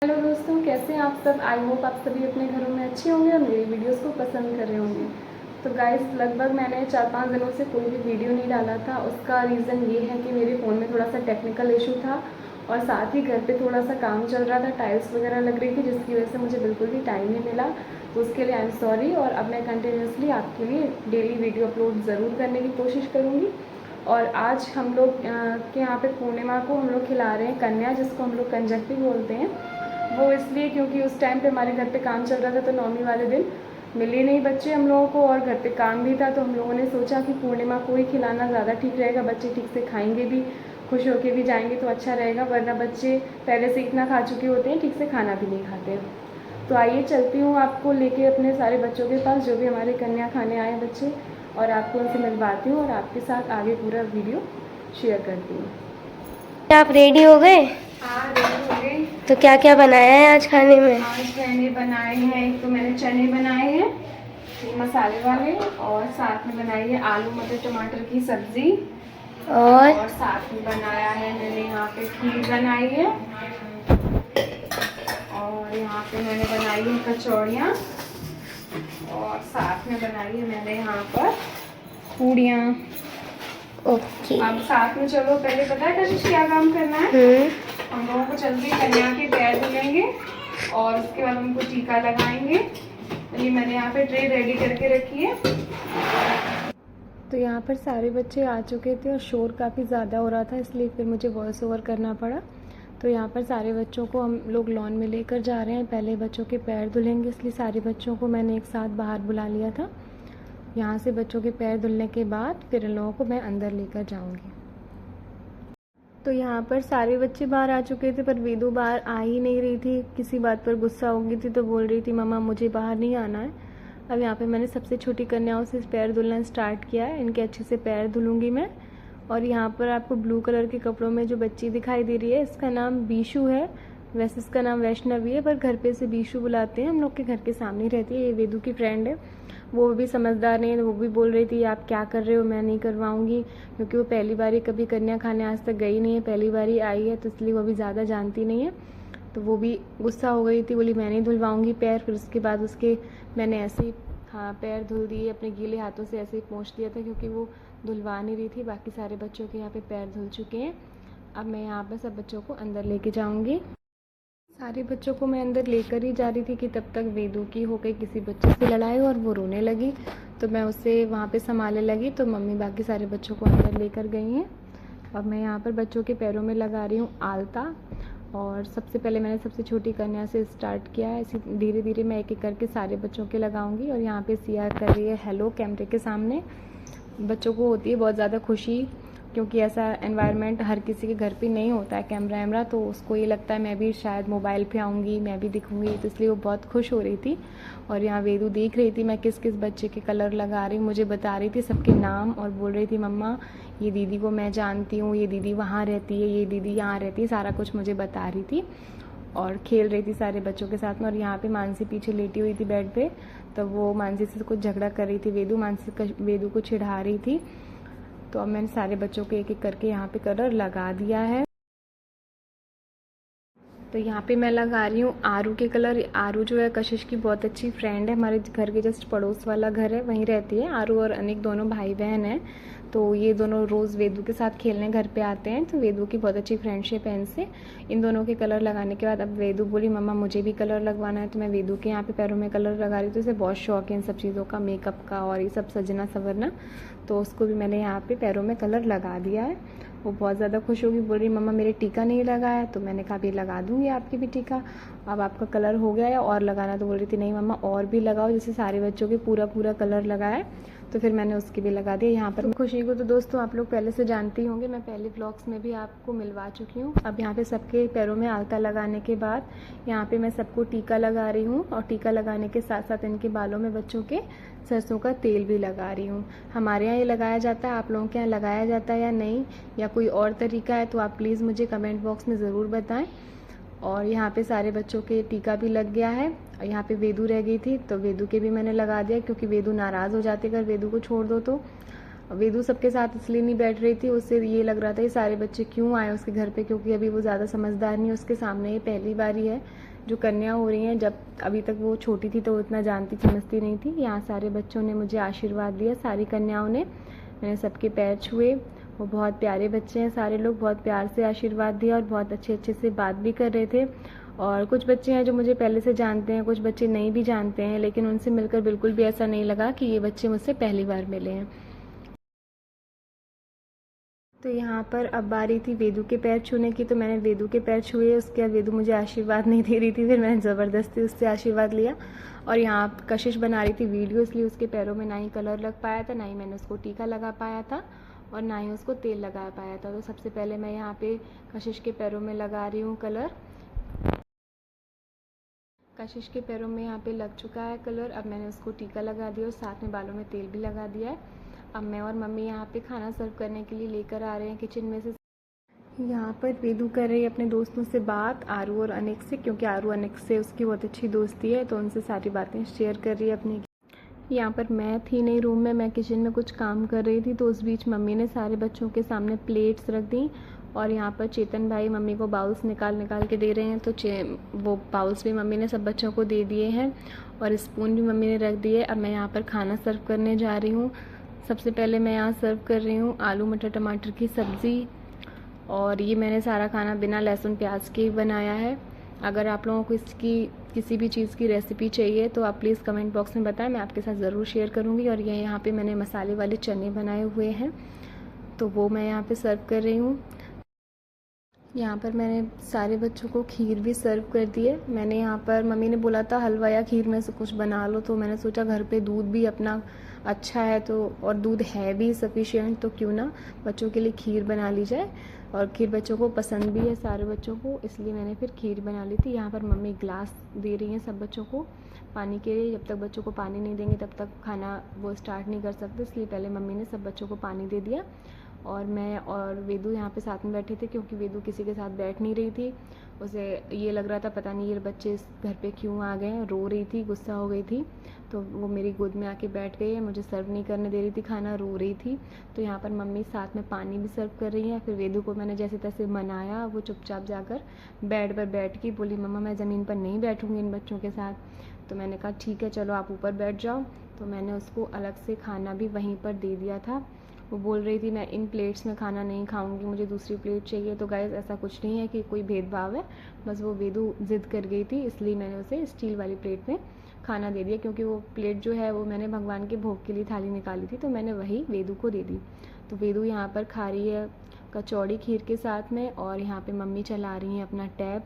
Hello दोस्तों, कैसे हैं आप सब। आई होप आप सभी अपने घरों में अच्छे होंगे और मेरी वीडियोस को पसंद कर रहे होंगे। तो गाइस, लगभग मैंने 4-5 दिनों से कोई भी वीडियो नहीं डाला था। उसका रीज़न ये है कि मेरे फ़ोन में थोड़ा सा टेक्निकल इशू था और साथ ही घर पे थोड़ा सा काम चल रहा था, टाइल्स वगैरह लग रही थी, जिसकी वजह से मुझे बिल्कुल भी टाइम नहीं मिला। तो उसके लिए आई एम सॉरी। और अब मैं कंटिन्यूसली आपके लिए डेली वीडियो अपलोड ज़रूर करने की कोशिश करूँगी। और आज हम लोग के यहाँ पे पूर्णिमा को हम लोग खिला रहे हैं कन्या, जिसको हम लोग कंजक भी बोलते हैं। वो इसलिए क्योंकि उस टाइम पे हमारे घर पे काम चल रहा था, तो नौमी वाले दिन मिले नहीं बच्चे हम लोगों को और घर पे काम भी था। तो हम लोगों ने सोचा कि पूर्णिमा को ही खिलाना ज़्यादा ठीक रहेगा, बच्चे ठीक से खाएंगे भी, खुश होके भी जाएंगे तो अच्छा रहेगा। वरना बच्चे पहले से इतना खा चुके होते हैं, ठीक से खाना भी नहीं खाते। तो आइए चलती हूँ आपको लेके अपने सारे बच्चों के पास, जो भी हमारे कन्या खाने आए बच्चे, और आपको उनसे मिलवाती हूँ और आपके साथ आगे पूरा वीडियो शेयर करती हूँ। आप रेडी हो गए? हाँ, रेडी हो गई। तो क्या क्या बनाया है आज खाने में? आज मैंने बनाए हैं, एक तो मैंने चने बनाए हैं मसाले वाले, और साथ में बनाई है आलू मटर टमाटर की सब्जी, और साथ में बनाया है मैंने यहाँ पे खीर बनाई है, और यहाँ पे मैंने बनाई है कचौड़ियाँ, और साथ में बनाई है मैंने यहाँ पर पूड़ियाँ। ओके। अब साथ में चलो, पहले पता है कशिश क्या काम करना है। हम लोगों को जल्दी कन्या के पैर धुलेंगे और उसके बाद उनको टीका लगाएंगे। तो ये मैंने यहाँ पे ट्रे रेडी करके रखी है। तो यहाँ पर सारे बच्चे आ चुके थे और शोर काफ़ी ज़्यादा हो रहा था, इसलिए फिर मुझे वॉइस ओवर करना पड़ा। तो यहाँ पर सारे बच्चों को हम लोग लॉन में लेकर जा रहे हैं। पहले बच्चों के पैर धुलेंगे, इसलिए सारे बच्चों को मैंने एक साथ बाहर बुला लिया था। यहाँ से बच्चों के पैर धुलने के बाद फिर इन लोगों को मैं अंदर लेकर जाऊँगी। तो यहाँ पर सारे बच्चे बाहर आ चुके थे, पर वेदू बाहर आ ही नहीं रही थी। किसी बात पर गुस्सा हो गई थी, तो बोल रही थी मम्मा मुझे बाहर नहीं आना है। अब यहाँ पे मैंने सबसे छोटी कन्याओं से पैर धुलना स्टार्ट किया है। इनके अच्छे से पैर धुलूँगी मैं। और यहाँ पर आपको ब्लू कलर के कपड़ों में जो बच्ची दिखाई दे रही है, इसका नाम बीशू है। वैसे इसका नाम वैष्णवी है, पर घर पे इसे बीशू बुलाते हैं। हम लोग के घर के सामने ही रहती है, ये वेदू की फ्रेंड है। वो भी समझदार नहीं है, वो भी बोल रही थी आप क्या कर रहे हो, मैं नहीं करवाऊँगी, क्योंकि वो पहली बारी कभी कन्या खाने आज तक गई नहीं है, पहली बारी आई है, तो इसलिए वो भी ज़्यादा जानती नहीं है। तो वो भी गुस्सा हो गई थी, बोली मैं नहीं धुलवाऊँगी पैर। फिर उसके बाद उसके मैंने ऐसे ही पैर धुल दिए, अपने गीले हाथों से ऐसे ही पोंछ दिया था, क्योंकि वो धुलवा नहीं रही थी। बाकी सारे बच्चों के यहाँ पे पैर धुल चुके हैं। अब मैं यहाँ पर सब बच्चों को अंदर लेके जाऊँगी। सारे बच्चों को मैं अंदर लेकर ही जा रही थी कि तब तक वेदू की हो गई किसी बच्चे से लड़ाई और वो रोने लगी, तो मैं उसे वहाँ पे संभालने लगी। तो मम्मी बाकी सारे बच्चों को अंदर लेकर गई हैं। अब मैं यहाँ पर बच्चों के पैरों में लगा रही हूँ आलता, और सबसे पहले मैंने सबसे छोटी कन्या से स्टार्ट किया है। ऐसे धीरे धीरे मैं एक एक करके सारे बच्चों के लगाऊंगी। और यहाँ पे सिया कर रही है हेलो कैमरे के सामने। बच्चों को होती है बहुत ज़्यादा खुशी, क्योंकि ऐसा एनवायरनमेंट हर किसी के घर पे नहीं होता है कैमरा वैमरा, तो उसको ये लगता है मैं भी शायद मोबाइल पे आऊँगी, मैं भी दिखूँगी, तो इसलिए वो बहुत खुश हो रही थी। और यहाँ वेदू देख रही थी मैं किस किस बच्चे के कलर लगा रही हूँ, मुझे बता रही थी सबके नाम, और बोल रही थी मम्मा ये दीदी को मैं जानती हूँ, ये दीदी वहाँ रहती है, ये दीदी यहाँ रहती है, सारा कुछ मुझे बता रही थी। और खेल रही थी सारे बच्चों के साथ में। और यहाँ पे मानसी पीछे लेटी हुई थी बेड पे, तो वो मानसी से कुछ झगड़ा कर रही थी वेदू, मानसी वेदू को चिढ़ा रही थी। तो अब मैंने सारे बच्चों को एक एक करके यहाँ पे कलर लगा दिया है। तो यहाँ पे मैं लगा रही हूँ आरू के कलर। आरू जो है कशिश की बहुत अच्छी फ्रेंड है, हमारे घर के जस्ट पड़ोस वाला घर है, वहीं रहती है। आरू और अनिक दोनों भाई बहन हैं, तो ये दोनों रोज़ वेदू के साथ खेलने घर पे आते हैं। तो वेदू की बहुत अच्छी फ्रेंडशिप है इनसे। इन दोनों के कलर लगाने के बाद अब वेदू बोली मम्मा मुझे भी कलर लगवाना है, तो मैं वेदू के यहाँ पे पैरों में कलर लगा रही थी। उसे बहुत शौक है इन सब चीज़ों का, मेकअप का और ये सब सजना संवरना, तो उसको भी मैंने यहाँ पे पैरों में कलर लगा दिया है। वो बहुत ज़्यादा खुश होगी, बोल रही मम्मा मेरे टीका नहीं लगाया, तो मैंने कहा भी लगा दूँगी आपकी भी टीका। अब आपका कलर हो गया है और लगाना, तो बोल रही थी नहीं मम्मा और भी लगाओ, जैसे सारे बच्चों के पूरा पूरा कलर लगाया, तो फिर मैंने उसकी भी लगा दी। यहाँ पर खुशी को तो दोस्तों आप लोग पहले से जानती होंगे, मैं पहले व्लॉग्स में भी आपको मिलवा चुकी हूँ। अब यहाँ पे सबके पैरों में आलता लगाने के बाद यहाँ पे मैं सबको टीका लगा रही हूँ, और टीका लगाने के साथ साथ इनके बालों में बच्चों के सरसों का तेल भी लगा रही हूँ। हमारे यहाँ ये लगाया जाता है, आप लोगों के यहाँ लगाया जाता है या नहीं, या कोई और तरीका है, तो आप प्लीज़ मुझे कमेंट बॉक्स में ज़रूर बताएं। और यहाँ पे सारे बच्चों के टीका भी लग गया है। यहाँ पे वेदू रह गई थी, तो वेदू के भी मैंने लगा दिया, क्योंकि वेदू नाराज़ हो जाती अगर वेदू को छोड़ दो तो। वेदू सबके साथ इसलिए नहीं बैठ रही थी, उससे ये लग रहा था ये सारे बच्चे क्यों आए उसके घर पे, क्योंकि अभी वो ज़्यादा समझदार नहीं है, उसके सामने ये पहली बारी है जो कन्या हो रही हैं, जब अभी तक वो छोटी थी तो उतना जानती समझती नहीं थी। यहाँ सारे बच्चों ने मुझे आशीर्वाद दिया, सारी कन्याओं ने, मैंने सबके पैर छुए। वो बहुत प्यारे बच्चे हैं, सारे लोग बहुत प्यार से आशीर्वाद दिया और बहुत अच्छे से बात भी कर रहे थे। और कुछ बच्चे हैं जो मुझे पहले से जानते हैं, कुछ बच्चे नहीं भी जानते हैं, लेकिन उनसे मिलकर बिल्कुल भी ऐसा नहीं लगा कि ये बच्चे मुझसे पहली बार मिले हैं। तो यहाँ पर अब बारी थी वेदू के पैर छूने की, तो मैंने वेदू के पैर छुए। उसके बाद वेदू मुझे आशीर्वाद नहीं दे रही थी, फिर मैंने ज़बरदस्ती उससे आशीर्वाद लिया। और यहाँ कशिश बना रही थी वीडियो, इसलिए उसके पैरों में ना ही कलर लग पाया था, ना ही मैंने उसको टीका लगा पाया था और ना ही उसको तेल लगा पाया था। तो सबसे पहले मैं यहाँ पे कशिश के पैरों में लगा रही हूँ कलर। कशिश के पैरों में यहाँ पे लग चुका है कलर। अब मैंने उसको टीका लगा दिया और साथ में बालों में तेल भी लगा दिया है। अब मैं और मम्मी यहाँ पे खाना सर्व करने के लिए लेकर आ रहे हैं किचन में से। यहाँ पर वेदू कर रही है अपने दोस्तों से बात, आरू और अनिक से, क्योंकि आरू अनिक से उसकी बहुत अच्छी दोस्ती है, तो उनसे सारी बातें शेयर कर रही है अपनी। यहाँ पर मैं थी नहीं रूम में, मैं किचन में कुछ काम कर रही थी, तो उस बीच मम्मी ने सारे बच्चों के सामने प्लेट्स रख दी। और यहाँ पर चेतन भाई मम्मी को बाउल्स निकाल के दे रहे हैं, तो वो बाउल्स भी मम्मी ने सब बच्चों को दे दिए हैं और स्पून भी मम्मी ने रख दिए। अब मैं यहाँ पर खाना सर्व करने जा रही हूँ। सबसे पहले मैं यहाँ सर्व कर रही हूँ आलू मटर टमाटर की सब्ज़ी, और ये मैंने सारा खाना बिना लहसुन प्याज के बनाया है। अगर आप लोगों को इसकी किसी भी चीज़ की रेसिपी चाहिए तो आप प्लीज़ कमेंट बॉक्स में बताएं, मैं आपके साथ ज़रूर शेयर करूँगी। और ये यहाँ पे मैंने मसाले वाले चने बनाए हुए हैं, तो वो मैं यहाँ पे सर्व कर रही हूँ। यहाँ पर मैंने सारे बच्चों को खीर भी सर्व कर दी है। मैंने यहाँ पर, मम्मी ने बोला था हलवा या खीर में से कुछ बना लो, तो मैंने सोचा घर पे दूध भी अपना अच्छा है तो, और दूध है भी सफिशिएंट, तो क्यों ना बच्चों के लिए खीर बना ली जाए। और खीर बच्चों को पसंद भी है सारे बच्चों को, इसलिए मैंने फिर खीर बना ली थी। यहाँ पर मम्मी ग्लास दे रही हैं सब बच्चों को पानी के लिए। जब तक बच्चों को पानी नहीं देंगे तब तक खाना वो स्टार्ट नहीं कर सकते, इसलिए पहले मम्मी ने सब बच्चों को पानी दे दिया। और मैं और वेदू यहाँ पे साथ में बैठे थे, क्योंकि वेदू किसी के साथ बैठ नहीं रही थी। उसे ये लग रहा था पता नहीं ये बच्चे इस घर पे क्यों आ गए, रो रही थी, गुस्सा हो गई थी, तो वो मेरी गोद में आके बैठ गई है, मुझे सर्व नहीं करने दे रही थी खाना, रो रही थी। तो यहाँ पर मम्मी साथ में पानी भी सर्व कर रही है। फिर वेदू को मैंने जैसे तैसे मनाया, वो चुपचाप जाकर बेड पर बैठ के बोली मम्मा मैं ज़मीन पर नहीं बैठूँगी इन बच्चों के साथ। तो मैंने कहा ठीक है चलो आप ऊपर बैठ जाओ। तो मैंने उसको अलग से खाना भी वहीं पर दे दिया था। वो बोल रही थी मैं इन प्लेट्स में खाना नहीं खाऊंगी, मुझे दूसरी प्लेट चाहिए। तो गाइस ऐसा कुछ नहीं है कि कोई भेदभाव है, बस वो वेदू ज़िद कर गई थी, इसलिए मैंने उसे स्टील वाली प्लेट में खाना दे दिया। क्योंकि वो प्लेट जो है वो मैंने भगवान के भोग के लिए थाली निकाली थी, तो मैंने वही वेदू को दे दी। तो वेदू यहाँ पर खा रही है कचौड़ी खीर के साथ में, और यहाँ पर मम्मी चला रही हैं अपना टैब,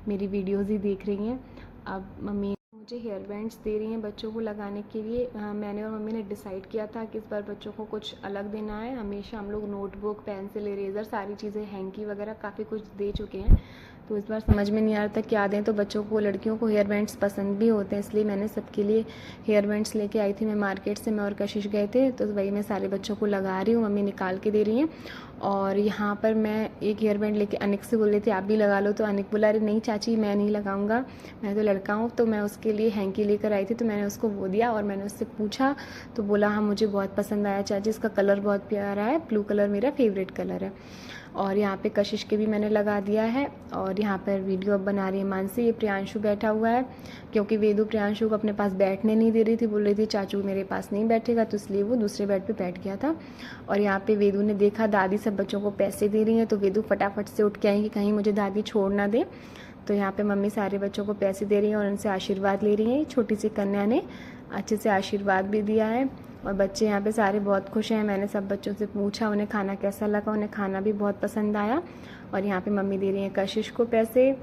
मेरी वीडियोज़ ही देख रही हैं। अब मम्मी मुझे हेयर बैंड्स दे रही हैं बच्चों को लगाने के लिए। मैंने और मम्मी ने डिसाइड किया था कि इस बार बच्चों को कुछ अलग देना है। हमेशा हम लोग नोटबुक, पेंसिल, इरेज़र, सारी चीज़ें, हैंकी वगैरह काफ़ी कुछ दे चुके हैं, तो इस बार समझ में नहीं आ रहा था क्या दें। तो बच्चों को, लड़कियों को हेयर बैंड्स पसंद भी होते हैं, इसलिए मैंने सबके लिए हेयर बैंड्स लेके आई थी। मैं मार्केट से, मैं और कशिश गए थे, तो वही मैं सारे बच्चों को लगा रही हूँ, मम्मी निकाल के दे रही हैं। और यहाँ पर मैं एक हेयर बैंड लेके अनिक से बोल रही थी आप भी लगा लो, तो अनिक बोला अरे नहीं चाची मैं नहीं लगाऊंगा, मैं तो लड़का हूँ। तो मैं उसके लिए हैंकी लेकर आई थी, तो मैंने उसको वो दिया और मैंने उससे पूछा, तो बोला हाँ मुझे बहुत पसंद आया चाची, इसका कलर बहुत प्यारा है, ब्लू कलर मेरा फेवरेट कलर है। और यहाँ पे कशिश के भी मैंने लगा दिया है। और यहाँ पर वीडियो अब बना रही है मानसी। ये प्रियांशु बैठा हुआ है, क्योंकि वेदू प्रियांशु को अपने पास बैठने नहीं दे रही थी, बोल रही थी चाचू मेरे पास नहीं बैठेगा, तो इसलिए वो दूसरे बेड पे बैठ गया था। और यहाँ पे वेदू ने देखा दादी सब बच्चों को पैसे दे रही हैं, तो वेदू फटाफट से उठ के आई कि कहीं मुझे दादी छोड़ ना दे। तो यहाँ पे मम्मी सारे बच्चों को पैसे दे रही हैं और उनसे आशीर्वाद ले रही हैं। छोटी सी कन्या ने अच्छे से आशीर्वाद भी दिया है और बच्चे यहाँ पे सारे बहुत खुश हैं। मैंने सब बच्चों से पूछा उन्हें खाना कैसा लगा, उन्हें खाना भी बहुत पसंद आया। और यहाँ पे मम्मी दे रही हैं कशिश को पैसे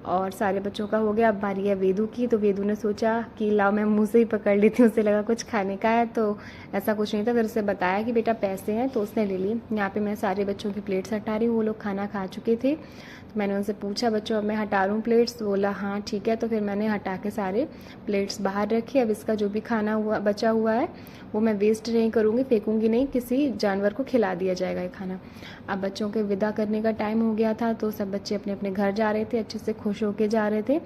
और सारे बच्चों का हो गया। अब बारी है वेदू की, तो वेदू ने सोचा कि लाओ मैं मुंह से ही पकड़ लेती हूँ, उसे लगा कुछ खाने का है, तो ऐसा कुछ नहीं था। फिर उसे बताया कि बेटा पैसे हैं, तो उसने ले लिए। यहाँ पे मैं सारे बच्चों की प्लेट्स हटा रही हूँ, वो लोग खाना खा चुके थे। तो मैंने उनसे पूछा बच्चों अब मैं हटा रहा हूँ प्लेट्स, बोला हाँ ठीक है। तो फिर मैंने हटा के सारे प्लेट्स बाहर रखे। अब इसका जो भी खाना हुआ बचा हुआ है वो मैं वेस्ट नहीं करूँगी, फेंकूँगी नहीं, किसी जानवर को खिला दिया जाएगा ये खाना। अब बच्चों के विदा करने का टाइम हो गया था, तो सब बच्चे अपने अपने घर जा रहे थे अच्छे से खुश खुश होके जा रहे थे।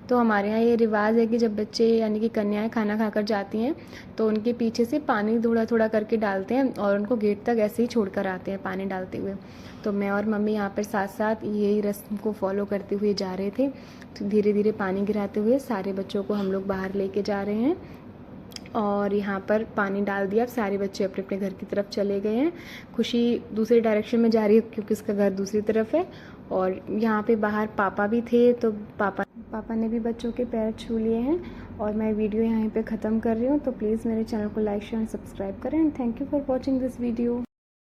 तो हमारे यहाँ ये रिवाज है कि जब बच्चे यानी कि कन्याएं खाना खाकर जाती हैं तो उनके पीछे से पानी थोड़ा थोड़ा करके डालते हैं और उनको गेट तक ऐसे ही छोड़कर आते हैं पानी डालते हुए। तो मैं और मम्मी यहाँ पर साथ साथ यही रस्म को फॉलो करते हुए जा रहे थे। तो धीरे धीरे पानी गिराते हुए सारे बच्चों को हम लोग बाहर लेके जा रहे हैं और यहाँ पर पानी डाल दिया। अब सारे बच्चे अपने अपने घर की तरफ चले गए हैं। खुशी दूसरे डायरेक्शन में जा रही है क्योंकि उसका घर दूसरी तरफ है। और यहाँ पे बाहर पापा भी थे तो पापा ने भी बच्चों के पैर छू लिए हैं। और मैं वीडियो यहाँ पे ख़त्म कर रही हूँ। तो प्लीज़ मेरे चैनल को लाइक शेयर एंड सब्सक्राइब करें and thank you for watching this video.